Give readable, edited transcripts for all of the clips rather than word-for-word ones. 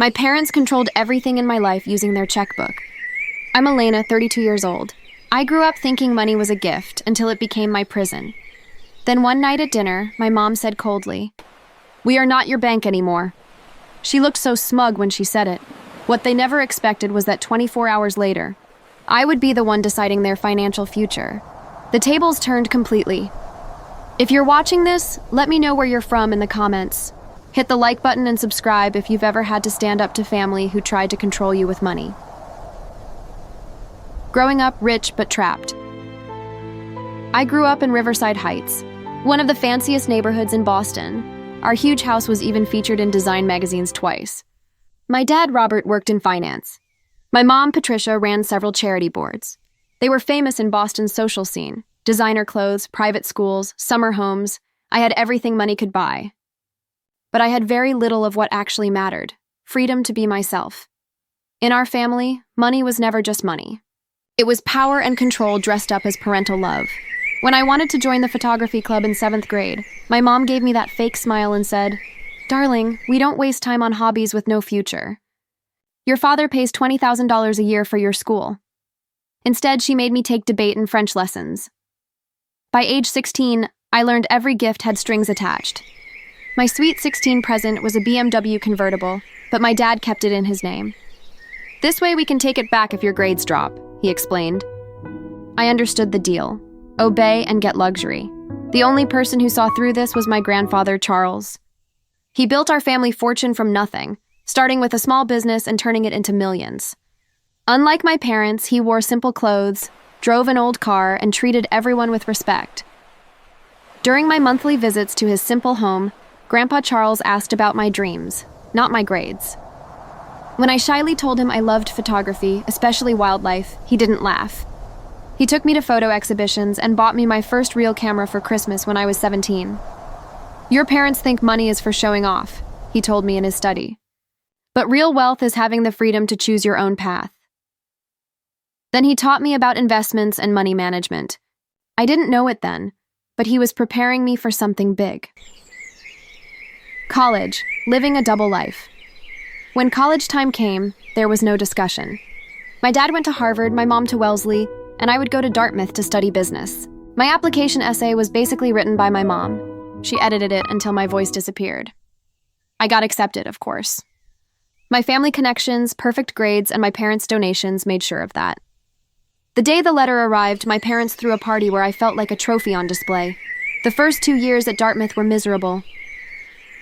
My parents controlled everything in my life using their checkbook. I'm Elena, 32 years old. I grew up thinking money was a gift until it became my prison. Then one night at dinner, my mom said coldly, "We are not your bank anymore." She looked so smug when she said it. What they never expected was that 24 hours later, I would be the one deciding their financial future. The tables turned completely. If you're watching this, let me know where you're from in the comments. Hit the like button and subscribe if you've ever had to stand up to family who tried to control you with money. Growing up rich but trapped. I grew up in Riverside Heights, one of the fanciest neighborhoods in Boston. Our huge house was even featured in design magazines twice. My dad, Robert, worked in finance. My mom, Patricia, ran several charity boards. They were famous in Boston's social scene. Designer clothes, private schools, summer homes. I had everything money could buy. But I had very little of what actually mattered: freedom to be myself. In our family, money was never just money. It was power and control dressed up as parental love. When I wanted to join the photography club in 7th grade, my mom gave me that fake smile and said, "Darling, we don't waste time on hobbies with no future. Your father pays $20,000 a year for your school." Instead, she made me take debate and French lessons. By age 16, I learned every gift had strings attached. My sweet 16 present was a BMW convertible, but my dad kept it in his name. "This way we can take it back if your grades drop," he explained. I understood the deal. Obey and get luxury. The only person who saw through this was my grandfather, Charles. He built our family fortune from nothing, starting with a small business and turning it into millions. Unlike my parents, he wore simple clothes, drove an old car, and treated everyone with respect. During my monthly visits to his simple home, Grandpa Charles asked about my dreams, not my grades. When I shyly told him I loved photography, especially wildlife, he didn't laugh. He took me to photo exhibitions and bought me my first real camera for Christmas when I was 17. "Your parents think money is for showing off," he told me in his study. "But real wealth is having the freedom to choose your own path." Then he taught me about investments and money management. I didn't know it then, but he was preparing me for something big. College, living a double life. When college time came, there was no discussion. My dad went to Harvard, my mom to Wellesley, and I would go to Dartmouth to study business. My application essay was basically written by my mom. She edited it until my voice disappeared. I got accepted, of course. My family connections, perfect grades, and my parents' donations made sure of that. The day the letter arrived, my parents threw a party where I felt like a trophy on display. The first 2 years at Dartmouth were miserable.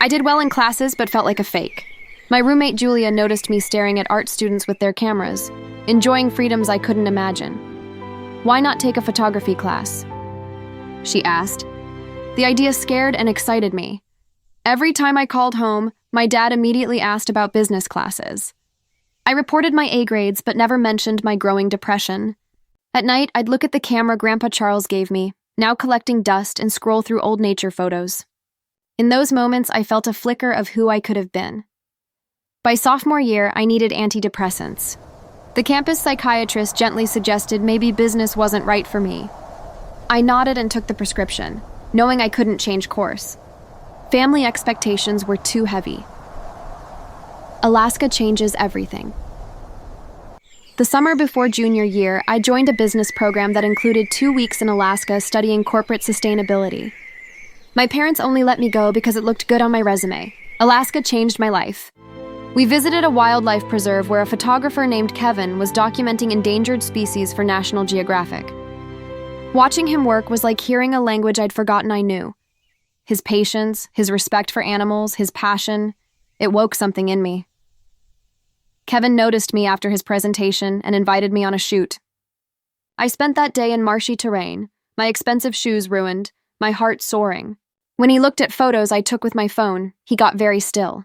I did well in classes, but felt like a fake. My roommate Julia noticed me staring at art students with their cameras, enjoying freedoms I couldn't imagine. "Why not take a photography class?" she asked. The idea scared and excited me. Every time I called home, my dad immediately asked about business classes. I reported my A grades, but never mentioned my growing depression. At night, I'd look at the camera Grandpa Charles gave me, now collecting dust, and scroll through old nature photos. In those moments, I felt a flicker of who I could have been. By sophomore year, I needed antidepressants. The campus psychiatrist gently suggested maybe business wasn't right for me. I nodded and took the prescription, knowing I couldn't change course. Family expectations were too heavy. Alaska changes everything. The summer before junior year, I joined a business program that included 2 weeks in Alaska studying corporate sustainability. My parents only let me go because it looked good on my resume. Alaska changed my life. We visited a wildlife preserve where a photographer named Kevin was documenting endangered species for National Geographic. Watching him work was like hearing a language I'd forgotten I knew. His patience, his respect for animals, his passion, it woke something in me. Kevin noticed me after his presentation and invited me on a shoot. I spent that day in marshy terrain, my expensive shoes ruined, my heart soaring. When he looked at photos I took with my phone, he got very still.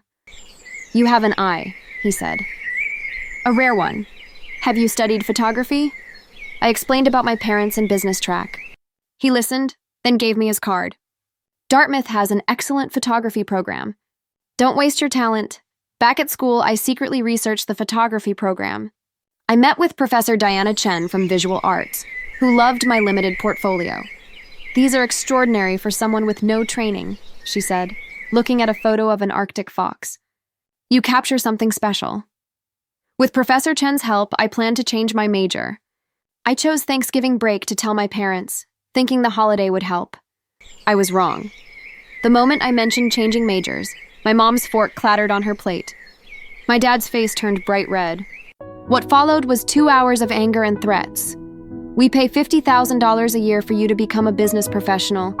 "You have an eye," he said. "A rare one. Have you studied photography?" I explained about my parents and business track. He listened, then gave me his card. "Dartmouth has an excellent photography program. Don't waste your talent." Back at school, I secretly researched the photography program. I met with Professor Diana Chen from Visual Arts, who loved my limited portfolio. "These are extraordinary for someone with no training," she said, looking at a photo of an Arctic fox. You capture something special. With Professor Chen's help, I planned to change my major. I chose Thanksgiving break to tell my parents, thinking the holiday would help. I was wrong. The moment I mentioned changing majors, my mom's fork clattered on her plate. My dad's face turned bright red. What followed was 2 hours of anger and threats. We pay $50,000 a year for you to become a business professional,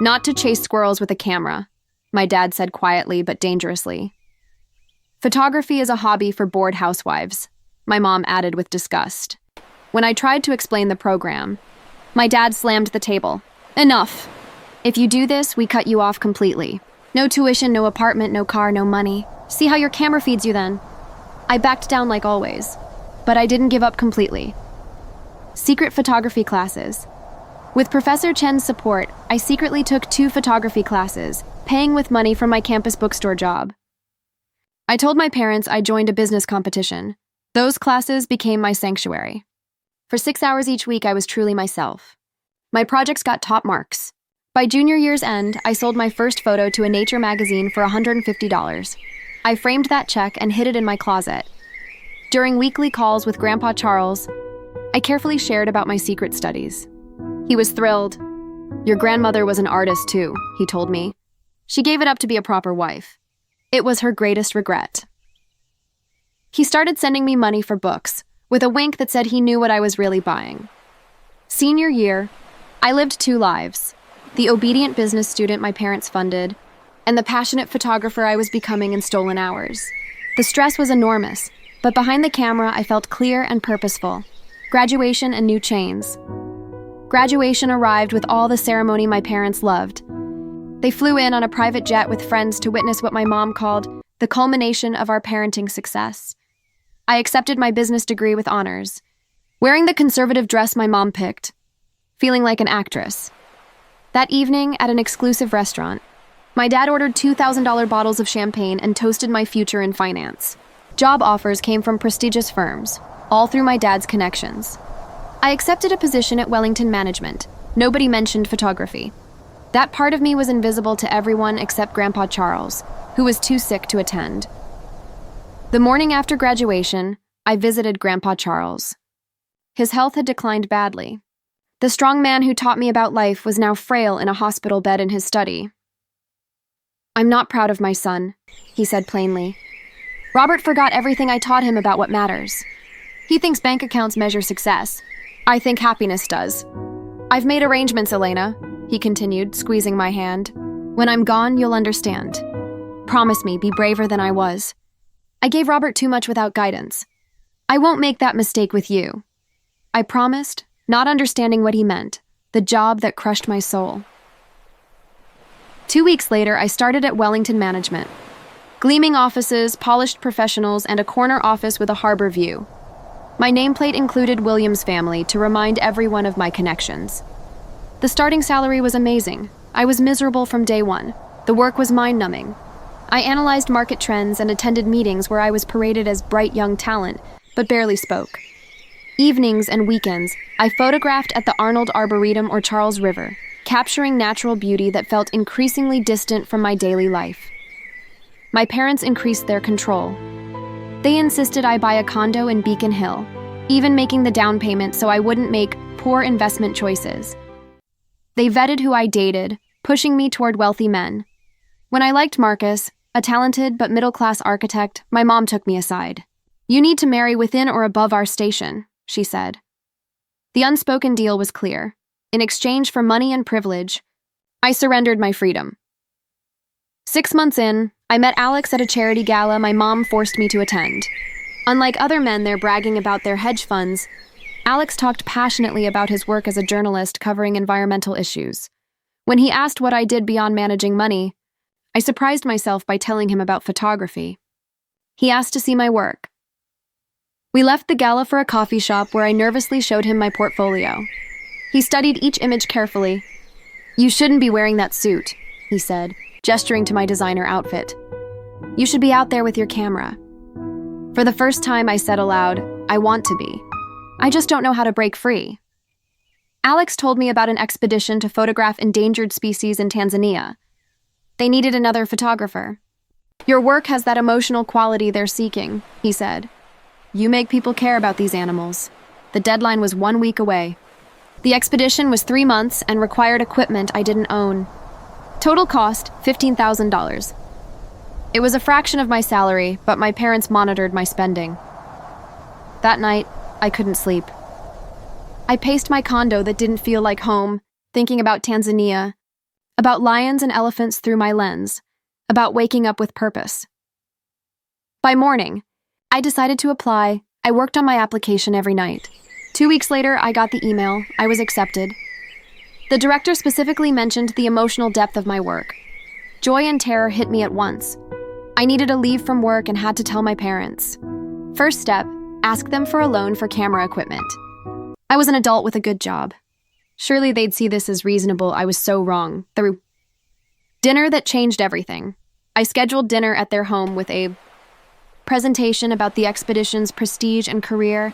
not to chase squirrels with a camera, my dad said quietly but dangerously. Photography is a hobby for bored housewives, my mom added with disgust. When I tried to explain the program, my dad slammed the table. Enough. If you do this, we cut you off completely. No tuition, no apartment, no car, no money. See how your camera feeds you then. I backed down like always, but I didn't give up completely. Secret photography classes. With Professor Chen's support, I secretly took 2 photography classes, paying with money from my campus bookstore job. I told my parents I joined a business competition. Those classes became my sanctuary. For 6 hours each week, I was truly myself. My projects got top marks. By junior year's end, I sold my first photo to a nature magazine for $150. I framed that check and hid it in my closet. During weekly calls with Grandpa Charles, I carefully shared about my secret studies. He was thrilled. Your grandmother was an artist too, he told me. She gave it up to be a proper wife. It was her greatest regret. He started sending me money for books, with a wink that said he knew what I was really buying. Senior year, I lived 2 lives, the obedient business student my parents funded, and the passionate photographer I was becoming in stolen hours. The stress was enormous, but behind the camera I felt clear and purposeful. Graduation and new chains. Graduation arrived with all the ceremony my parents loved. They flew in on a private jet with friends to witness what my mom called the culmination of our parenting success. I accepted my business degree with honors, wearing the conservative dress my mom picked, feeling like an actress. That evening, at an exclusive restaurant, my dad ordered $2,000 bottles of champagne and toasted my future in finance. Job offers came from prestigious firms, all through my dad's connections. I accepted a position at Wellington Management. Nobody mentioned photography. That part of me was invisible to everyone except Grandpa Charles, who was too sick to attend. The morning after graduation, I visited Grandpa Charles. His health had declined badly. The strong man who taught me about life was now frail in a hospital bed in his study. I'm not proud of my son, he said plainly. Robert forgot everything I taught him about what matters. He thinks bank accounts measure success. I think happiness does. I've made arrangements, Elena, he continued, squeezing my hand. When I'm gone, you'll understand. Promise me, be braver than I was. I gave Robert too much without guidance. I won't make that mistake with you. I promised, not understanding what he meant, the job that crushed my soul. 2 weeks later, I started at Wellington Management. Gleaming offices, polished professionals, and a corner office with a harbor view. My nameplate included Williams family to remind everyone of my connections. The starting salary was amazing. I was miserable from day one. The work was mind-numbing. I analyzed market trends and attended meetings where I was paraded as bright young talent, but barely spoke. Evenings and weekends, I photographed at the Arnold Arboretum or Charles River, capturing natural beauty that felt increasingly distant from my daily life. My parents increased their control. They insisted I buy a condo in Beacon Hill, even making the down payment so I wouldn't make poor investment choices. They vetted who I dated, pushing me toward wealthy men. When I liked Marcus, a talented but middle-class architect, my mom took me aside. You need to marry within or above our station, she said. The unspoken deal was clear. In exchange for money and privilege, I surrendered my freedom. 6 months in, I met Alex at a charity gala my mom forced me to attend. Unlike other men there bragging about their hedge funds, Alex talked passionately about his work as a journalist covering environmental issues. When he asked what I did beyond managing money, I surprised myself by telling him about photography. He asked to see my work. We left the gala for a coffee shop where I nervously showed him my portfolio. He studied each image carefully. You shouldn't be wearing that suit, he said, gesturing to my designer outfit. You should be out there with your camera. For the first time, I said aloud, I want to be. I just don't know how to break free. Alex told me about an expedition to photograph endangered species in Tanzania. They needed another photographer. Your work has that emotional quality they're seeking, he said. You make people care about these animals. The deadline was 1 week away. The expedition was 3 months and required equipment I didn't own. Total cost, $15,000. It was a fraction of my salary, but my parents monitored my spending. That night, I couldn't sleep. I paced my condo that didn't feel like home, thinking about Tanzania, about lions and elephants through my lens, about waking up with purpose. By morning, I decided to apply. I worked on my application every night. 2 weeks later, I got the email. I was accepted. The director specifically mentioned the emotional depth of my work. Joy and terror hit me at once. I needed a leave from work and had to tell my parents. First step, ask them for a loan for camera equipment. I was an adult with a good job. Surely they'd see this as reasonable. I was so wrong. The dinner that changed everything. I scheduled dinner at their home with a presentation about the expedition's prestige and career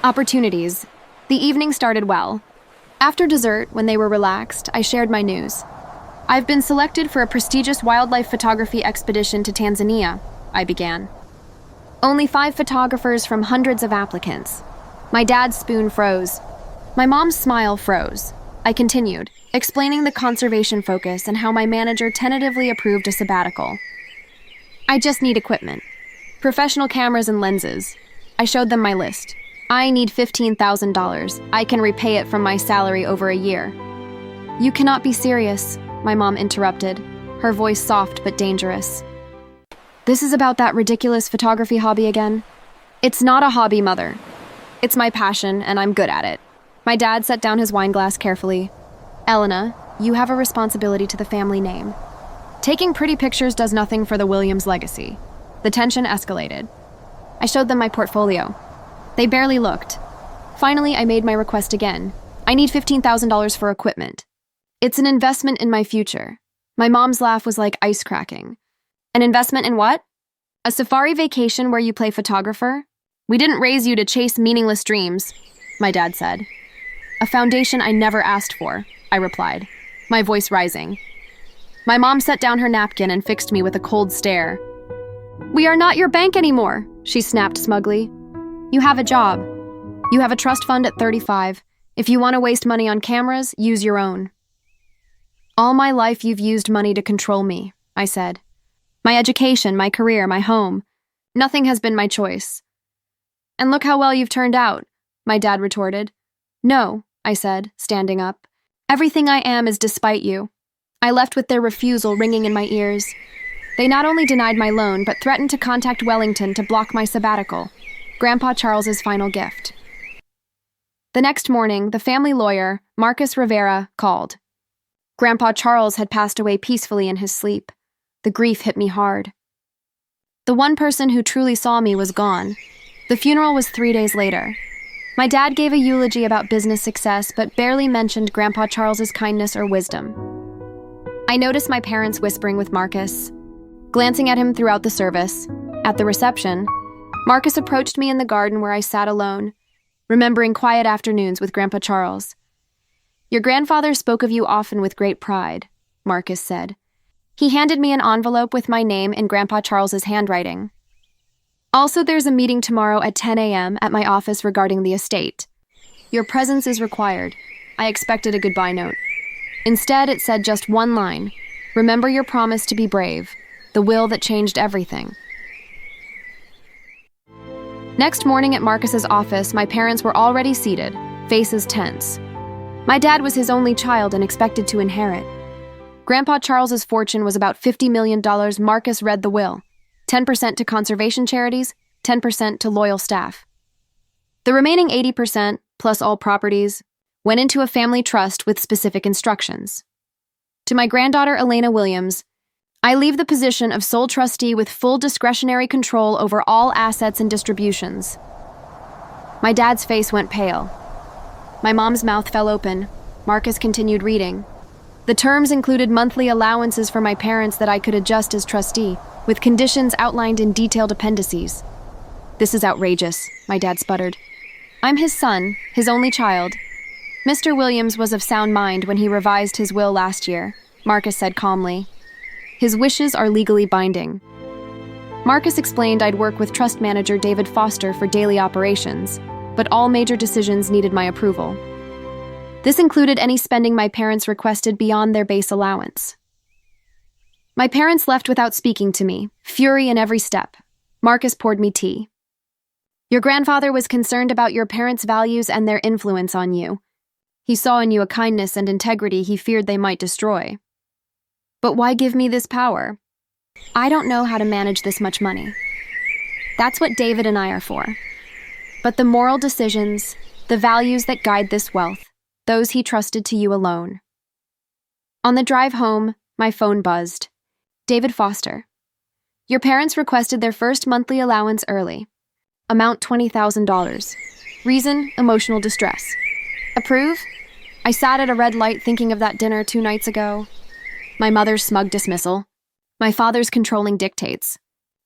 opportunities. The evening started well. After dessert, when they were relaxed, I shared my news. I've been selected for a prestigious wildlife photography expedition to Tanzania, I began. Only 5 photographers from hundreds of applicants. My dad's spoon froze. My mom's smile froze. I continued, explaining the conservation focus and how my manager tentatively approved a sabbatical. I just need equipment. Professional cameras and lenses. I showed them my list. I need $15,000. I can repay it from my salary over a year. You cannot be serious, my mom interrupted, her voice soft but dangerous. This is about that ridiculous photography hobby again? It's not a hobby, Mother. It's my passion, and I'm good at it. My dad set down his wine glass carefully. Elena, you have a responsibility to the family name. Taking pretty pictures does nothing for the Williams legacy. The tension escalated. I showed them my portfolio. They barely looked. Finally, I made my request again. I need $15,000 for equipment. It's an investment in my future. My mom's laugh was like ice cracking. An investment in what? A safari vacation where you play photographer? We didn't raise you to chase meaningless dreams, my dad said. A foundation I never asked for, I replied, my voice rising. My mom set down her napkin and fixed me with a cold stare. We are not your bank anymore, she snapped smugly. You have a job. You have a trust fund at 35. If you want to waste money on cameras, use your own. All my life you've used money to control me, I said. My education, my career, my home. Nothing has been my choice. And look how well you've turned out, my dad retorted. No, I said, standing up. Everything I am is despite you. I left with their refusal ringing in my ears. They not only denied my loan, but threatened to contact Wellington to block my sabbatical, Grandpa Charles's final gift. The next morning, the family lawyer, Marcus Rivera, called. Grandpa Charles had passed away peacefully in his sleep. The grief hit me hard. The one person who truly saw me was gone. The funeral was 3 days later. My dad gave a eulogy about business success, but barely mentioned Grandpa Charles's kindness or wisdom. I noticed my parents whispering with Marcus, glancing at him throughout the service. At the reception, Marcus approached me in the garden where I sat alone, remembering quiet afternoons with Grandpa Charles. Your grandfather spoke of you often with great pride, Marcus said. He handed me an envelope with my name in Grandpa Charles's handwriting. Also, there's a meeting tomorrow at 10 a.m. at my office regarding the estate. Your presence is required. I expected a goodbye note. Instead, it said just one line. Remember your promise to be brave. The will that changed everything. Next morning at Marcus's office, my parents were already seated, faces tense. My dad was his only child and expected to inherit. Grandpa Charles's fortune was about $50 million. Marcus read the will. 10% to conservation charities, 10% to loyal staff. The remaining 80%, plus all properties, went into a family trust with specific instructions. To my granddaughter Elena Williams, I leave the position of sole trustee with full discretionary control over all assets and distributions. My dad's face went pale. My mom's mouth fell open. Marcus continued reading. The terms included monthly allowances for my parents that I could adjust as trustee, with conditions outlined in detailed appendices. This is outrageous, my dad sputtered. I'm his son, his only child. Mr. Williams was of sound mind when he revised his will last year, Marcus said calmly. His wishes are legally binding. Marcus explained I'd work with trust manager David Foster for daily operations, but all major decisions needed my approval. This included any spending my parents requested beyond their base allowance. My parents left without speaking to me, fury in every step. Marcus poured me tea. Your grandfather was concerned about your parents' values and their influence on you. He saw in you a kindness and integrity he feared they might destroy. But why give me this power? I don't know how to manage this much money. That's what David and I are for. But the moral decisions, the values that guide this wealth, those he trusted to you alone. On the drive home, my phone buzzed. David Foster. Your parents requested their first monthly allowance early. Amount $20,000. Reason, emotional distress. Approve? I sat at a red light thinking of that dinner 2 nights ago. My mother's smug dismissal. My father's controlling dictates.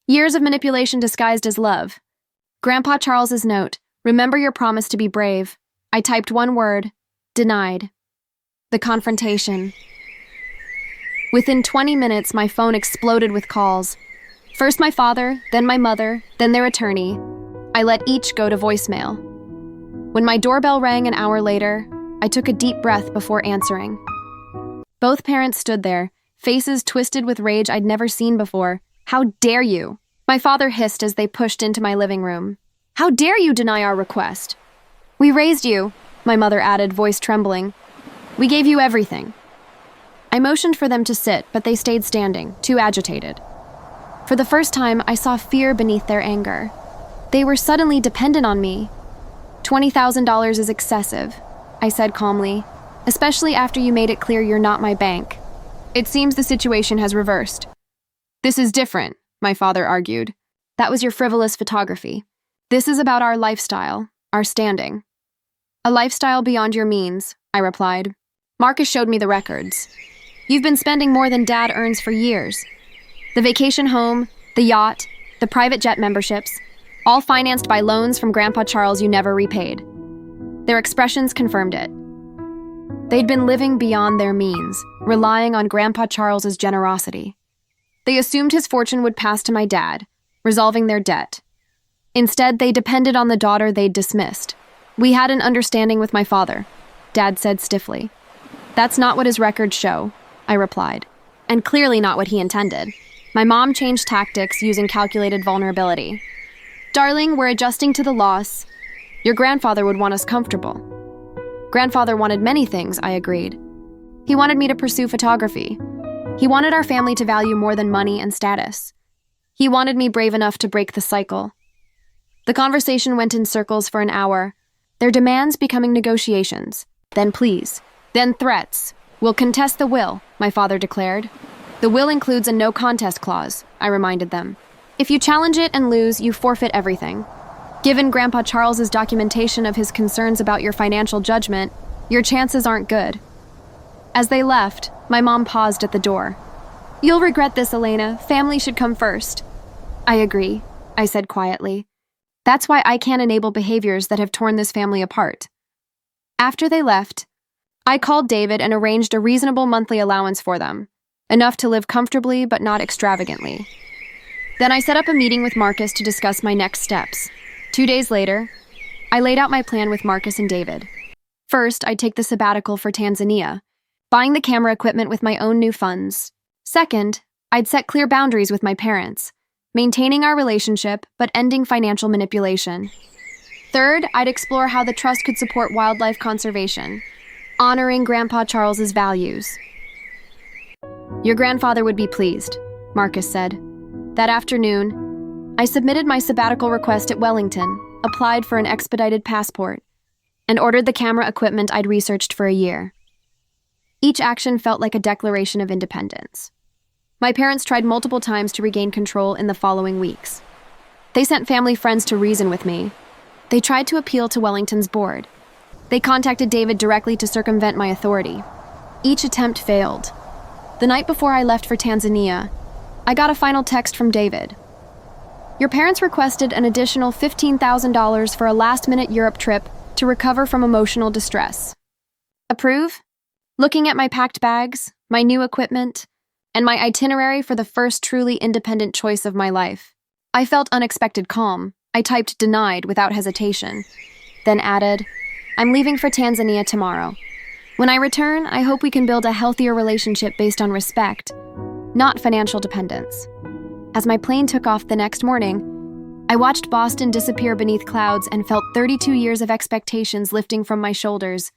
Years of manipulation disguised as love. Grandpa Charles's note, remember your promise to be brave. I typed one word, denied. The confrontation. Within 20 minutes, my phone exploded with calls. First my father, then my mother, then their attorney. I let each go to voicemail. When my doorbell rang an hour later, I took a deep breath before answering. Both parents stood there, faces twisted with rage I'd never seen before. How dare you? My father hissed as they pushed into my living room. How dare you deny our request? We raised you, my mother added, voice trembling. We gave you everything. I motioned for them to sit, but they stayed standing, too agitated. For the first time, I saw fear beneath their anger. They were suddenly dependent on me. $20,000 is excessive, I said calmly, especially after you made it clear you're not my bank. It seems the situation has reversed. This is different, my father argued. That was your frivolous photography. This is about our lifestyle, our standing. A lifestyle beyond your means, I replied. Marcus showed me the records. You've been spending more than Dad earns for years. The vacation home, the yacht, the private jet memberships, all financed by loans from Grandpa Charles you never repaid. Their expressions confirmed it. They'd been living beyond their means, relying on Grandpa Charles's generosity. They assumed his fortune would pass to my dad, resolving their debt. Instead, they depended on the daughter they'd dismissed. We had an understanding with my father, Dad said stiffly. That's not what his records show, I replied, and clearly not what he intended. My mom changed tactics using calculated vulnerability. Darling, we're adjusting to the loss. Your grandfather would want us comfortable. Grandfather wanted many things, I agreed. He wanted me to pursue photography. He wanted our family to value more than money and status. He wanted me brave enough to break the cycle. The conversation went in circles for an hour, their demands becoming negotiations. Then pleas, then threats. We'll contest the will, my father declared. The will includes a no contest clause, I reminded them. If you challenge it and lose, you forfeit everything. Given Grandpa Charles's documentation of his concerns about your financial judgment, your chances aren't good. As they left, my mom paused at the door. You'll regret this, Elena. Family should come first. I agree, I said quietly. That's why I can't enable behaviors that have torn this family apart. After they left, I called David and arranged a reasonable monthly allowance for them, enough to live comfortably but not extravagantly. Then I set up a meeting with Marcus to discuss my next steps. 2 days later, I laid out my plan with Marcus and David. First, I'd take the sabbatical for Tanzania, buying the camera equipment with my own new funds. Second, I'd set clear boundaries with my parents, maintaining our relationship but ending financial manipulation. Third, I'd explore how the trust could support wildlife conservation, honoring Grandpa Charles's values. Your grandfather would be pleased, Marcus said. That afternoon, I submitted my sabbatical request at Wellington, applied for an expedited passport, and ordered the camera equipment I'd researched for a year. Each action felt like a declaration of independence. My parents tried multiple times to regain control in the following weeks. They sent family friends to reason with me. They tried to appeal to Wellington's board. They contacted David directly to circumvent my authority. Each attempt failed. The night before I left for Tanzania, I got a final text from David. Your parents requested an additional $15,000 for a last-minute Europe trip to recover from emotional distress. Approve? Looking at my packed bags, my new equipment, and my itinerary for the first truly independent choice of my life, I felt unexpected calm. I typed denied without hesitation, then added, I'm leaving for Tanzania tomorrow. When I return, I hope we can build a healthier relationship based on respect, not financial dependence. As my plane took off the next morning, I watched Boston disappear beneath clouds and felt 32 years of expectations lifting from my shoulders.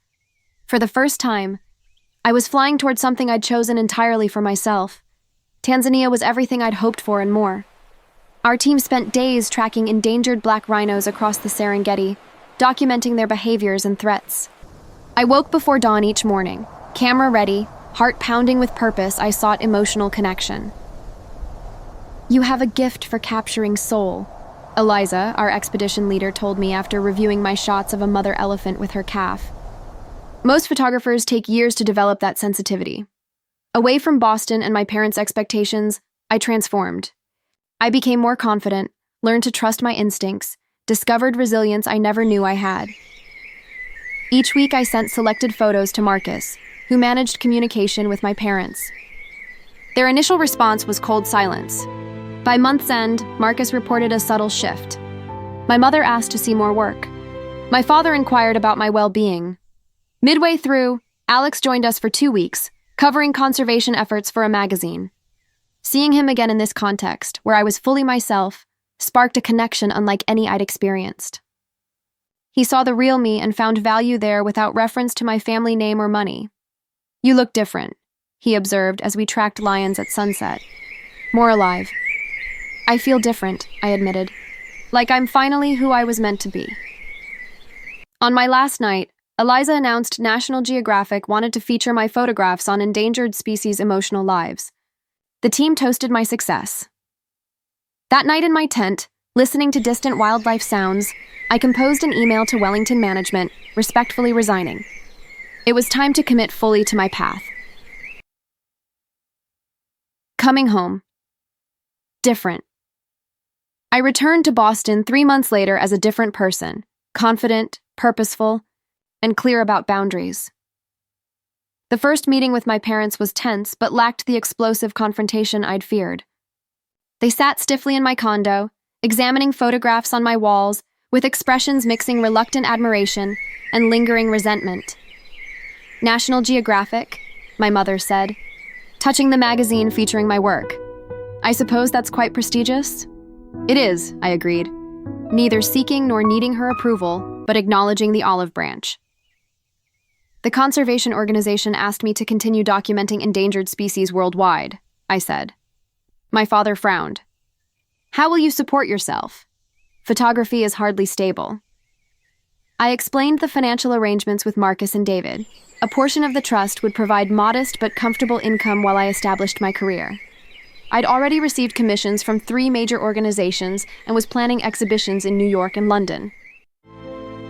For the first time, I was flying toward something I'd chosen entirely for myself. Tanzania was everything I'd hoped for and more. Our team spent days tracking endangered black rhinos across the Serengeti, documenting their behaviors and threats. I woke before dawn each morning, camera ready, heart pounding with purpose. I sought emotional connection. You have a gift for capturing soul, Eliza, our expedition leader, told me after reviewing my shots of a mother elephant with her calf. Most photographers take years to develop that sensitivity. Away from Boston and my parents' expectations, I transformed. I became more confident, learned to trust my instincts, discovered resilience I never knew I had. Each week I sent selected photos to Marcus, who managed communication with my parents. Their initial response was cold silence. By month's end, Marcus reported a subtle shift. My mother asked to see more work. My father inquired about my well-being. Midway through, Alex joined us for 2 weeks, covering conservation efforts for a magazine. Seeing him again in this context, where I was fully myself, sparked a connection unlike any I'd experienced. He saw the real me and found value there without reference to my family name or money. You look different, he observed as we tracked lions at sunset. More alive. I feel different, I admitted. Like I'm finally who I was meant to be. On my last night, Eliza announced National Geographic wanted to feature my photographs on endangered species' emotional lives. The team toasted my success. That night in my tent, listening to distant wildlife sounds, I composed an email to Wellington management, respectfully resigning. It was time to commit fully to my path. Coming home. Different. I returned to Boston 3 months later as a different person, confident, purposeful, and clear about boundaries. The first meeting with my parents was tense but lacked the explosive confrontation I'd feared. They sat stiffly in my condo, examining photographs on my walls, with expressions mixing reluctant admiration and lingering resentment. National Geographic, my mother said, touching the magazine featuring my work. I suppose that's quite prestigious? It is, I agreed, neither seeking nor needing her approval, but acknowledging the olive branch. The conservation organization asked me to continue documenting endangered species worldwide, I said. My father frowned. How will you support yourself? Photography is hardly stable. I explained the financial arrangements with Marcus and David. A portion of the trust would provide modest but comfortable income while I established my career. I'd already received commissions from 3 major organizations and was planning exhibitions in New York and London.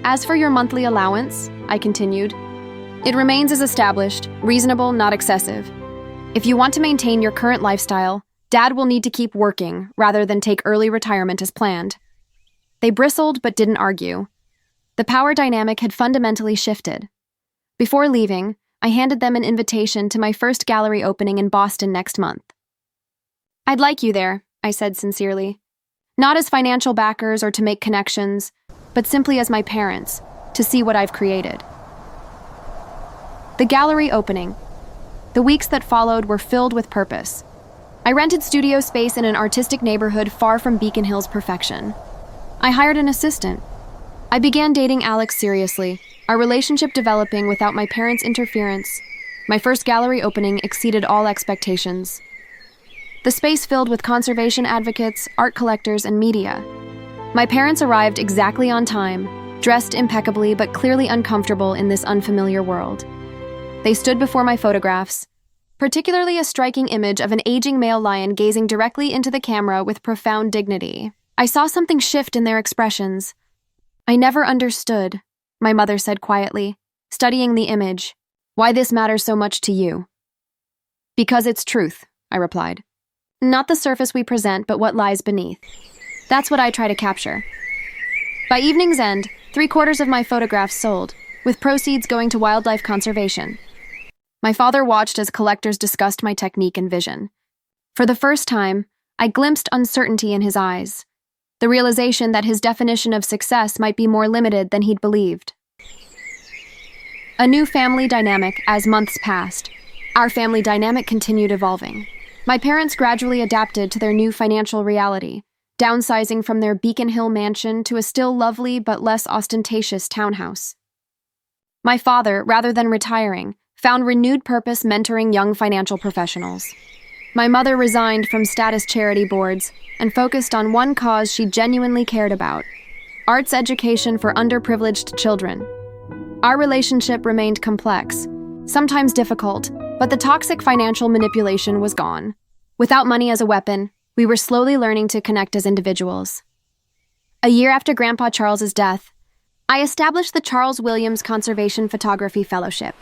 As for your monthly allowance, I continued, it remains as established, reasonable, not excessive. If you want to maintain your current lifestyle, Dad will need to keep working rather than take early retirement as planned. They bristled but didn't argue. The power dynamic had fundamentally shifted. Before leaving, I handed them an invitation to my first gallery opening in Boston next month. I'd like you there, I said sincerely. Not as financial backers or to make connections, but simply as my parents, to see what I've created. The gallery opening. The weeks that followed were filled with purpose. I rented studio space in an artistic neighborhood far from Beacon Hill's perfection. I hired an assistant. I began dating Alex seriously, our relationship developing without my parents' interference. My first gallery opening exceeded all expectations. The space filled with conservation advocates, art collectors, and media. My parents arrived exactly on time, dressed impeccably but clearly uncomfortable in this unfamiliar world. They stood before my photographs, particularly a striking image of an aging male lion gazing directly into the camera with profound dignity. I saw something shift in their expressions. I never understood, my mother said quietly, studying the image, why this matters so much to you. Because it's truth, I replied. Not the surface we present, but what lies beneath. That's what I try to capture. By evening's end, 3/4 of my photographs sold, with proceeds going to wildlife conservation. My father watched as collectors discussed my technique and vision. For the first time, I glimpsed uncertainty in his eyes. the realization that his definition of success might be more limited than he'd believed. A new family dynamic as months passed. Our family dynamic continued evolving. My parents gradually adapted to their new financial reality, downsizing from their Beacon Hill mansion to a still lovely but less ostentatious townhouse. My father, rather than retiring, found renewed purpose mentoring young financial professionals. My mother resigned from status charity boards and focused on one cause she genuinely cared about: arts education for underprivileged children. Our relationship remained complex, sometimes difficult, but the toxic financial manipulation was gone. Without money as a weapon, we were slowly learning to connect as individuals. A year after Grandpa Charles's death, I established the Charles Williams Conservation Photography Fellowship,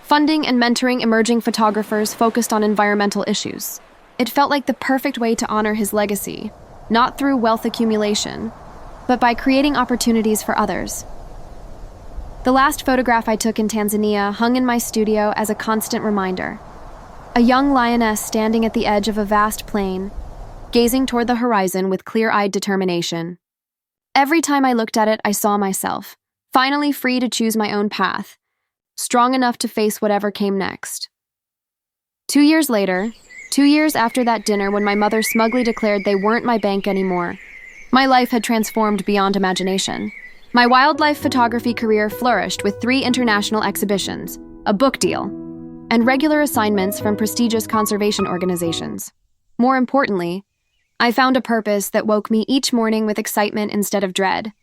funding and mentoring emerging photographers focused on environmental issues. It felt like the perfect way to honor his legacy, not through wealth accumulation, but by creating opportunities for others. The last photograph I took in Tanzania hung in my studio as a constant reminder. A young lioness standing at the edge of a vast plain, gazing toward the horizon with clear-eyed determination. Every time I looked at it, I saw myself, finally free to choose my own path, strong enough to face whatever came next. 2 years later, 2 years after that dinner when my mother smugly declared they weren't my bank anymore, my life had transformed beyond imagination. My wildlife photography career flourished with 3 international exhibitions, a book deal, and regular assignments from prestigious conservation organizations. More importantly, I found a purpose that woke me each morning with excitement instead of dread.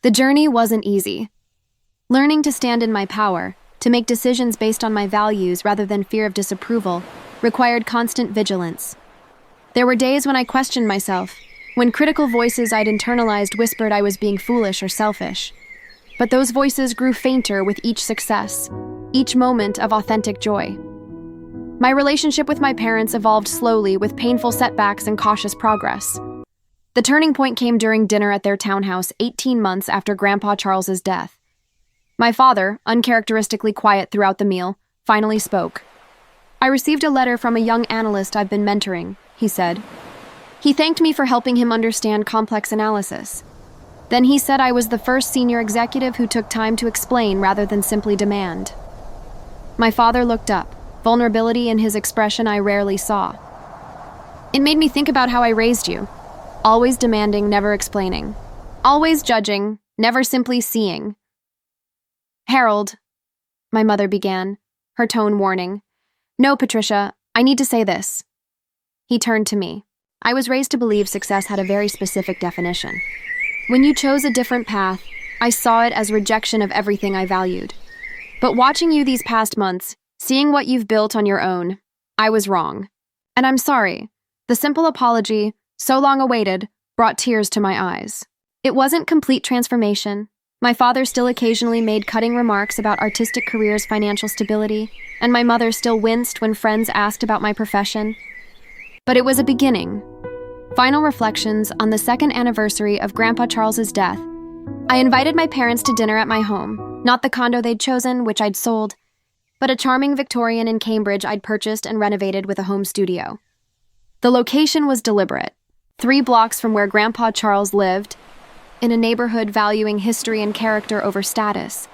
The journey wasn't easy. Learning to stand in my power, to make decisions based on my values rather than fear of disapproval, required constant vigilance. There were days when I questioned myself, when critical voices I'd internalized whispered I was being foolish or selfish. But those voices grew fainter with each success, each moment of authentic joy. My relationship with my parents evolved slowly with painful setbacks and cautious progress. The turning point came during dinner at their townhouse 18 months after Grandpa Charles's death. My father, uncharacteristically quiet throughout the meal, finally spoke. "I received a letter from a young analyst I've been mentoring," he said. He thanked me for helping him understand complex analysis. Then he said I was the first senior executive who took time to explain rather than simply demand. My father looked up, vulnerability in his expression I rarely saw. "It made me think about how I raised you. Always demanding, never explaining. Always judging, never simply seeing." "Harold," my mother began, her tone warning. "No, Patricia, I need to say this." He turned to me. "I was raised to believe success had a very specific definition. When you chose a different path, I saw it as rejection of everything I valued. But watching you these past months, seeing what you've built on your own, I was wrong. And I'm sorry." The simple apology, so long awaited, brought tears to my eyes. It wasn't complete transformation. My father still occasionally made cutting remarks about artistic careers' financial stability, and my mother still winced when friends asked about my profession. But it was a beginning. Final reflections on the 2nd anniversary of Grandpa Charles's death. I invited my parents to dinner at my home, not the condo they'd chosen, which I'd sold, but a charming Victorian in Cambridge I'd purchased and renovated with a home studio. The location was deliberate, 3 blocks from where Grandpa Charles lived, in a neighborhood valuing history and character over status.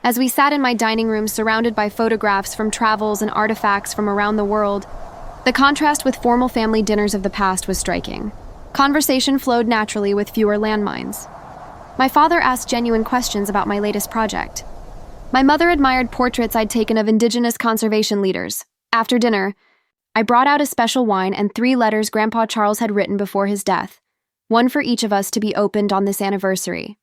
As we sat in my dining room surrounded by photographs from travels and artifacts from around the world, the contrast with formal family dinners of the past was striking. Conversation flowed naturally with fewer landmines. My father asked genuine questions about my latest project. My mother admired portraits I'd taken of indigenous conservation leaders. After dinner, I brought out a special wine and 3 letters Grandpa Charles had written before his death, one for each of us to be opened on this anniversary.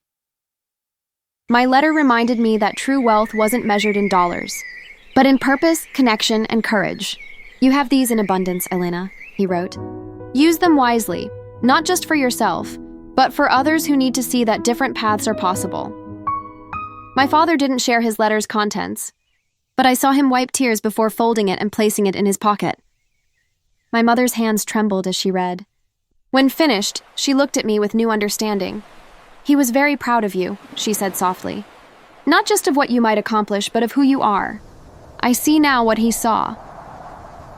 My letter reminded me that true wealth wasn't measured in dollars, but in purpose, connection, and courage. "You have these in abundance, Elena," he wrote. "Use them wisely, not just for yourself, but for others who need to see that different paths are possible." My father didn't share his letter's contents, but I saw him wipe tears before folding it and placing it in his pocket. My mother's hands trembled as she read. When finished, she looked at me with new understanding. "He was very proud of you," she said softly. "Not just of what you might accomplish, but of who you are. I see now what he saw."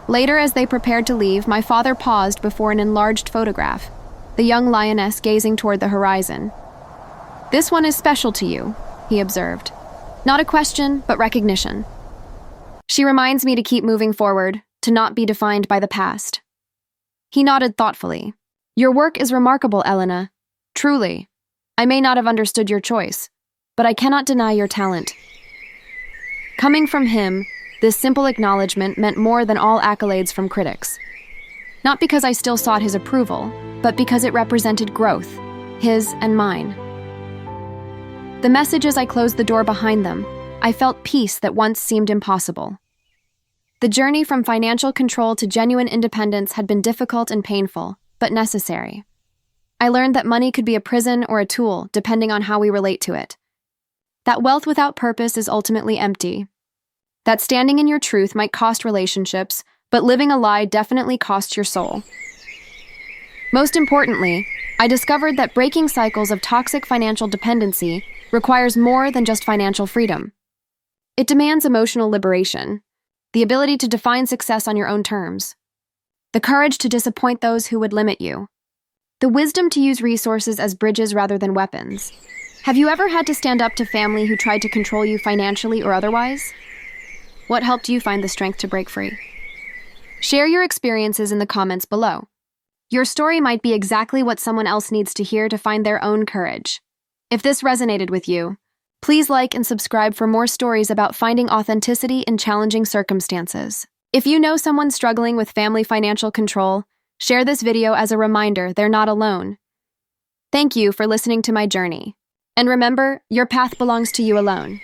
Later, as they prepared to leave, my father paused before an enlarged photograph. the young lioness gazing toward the horizon. "This one is special to you," he observed. "Not a question, but recognition. She reminds me to keep moving forward, to not be defined by the past." He nodded thoughtfully. "Your work is remarkable, Elena. Truly. I may not have understood your choice, but I cannot deny your talent." Coming from him, this simple acknowledgement meant more than all accolades from critics. Not because I still sought his approval, but because it represented growth, his and mine. The message as I closed the door behind them, I felt peace that once seemed impossible. The journey from financial control to genuine independence had been difficult and painful, but necessary. I learned that money could be a prison or a tool, depending on how we relate to it. That wealth without purpose is ultimately empty. That standing in your truth might cost relationships, but living a lie definitely costs your soul. Most importantly, I discovered that breaking cycles of toxic financial dependency requires more than just financial freedom. It demands emotional liberation, the ability to define success on your own terms, the courage to disappoint those who would limit you, the wisdom to use resources as bridges rather than weapons. Have you ever had to stand up to family who tried to control you financially or otherwise? What helped you find the strength to break free? Share your experiences in the comments below. Your story might be exactly what someone else needs to hear to find their own courage. If this resonated with you, please like and subscribe for more stories about finding authenticity in challenging circumstances. If you know someone struggling with family financial control, share this video as a reminder they're not alone. Thank you for listening to my journey. And remember, your path belongs to you alone.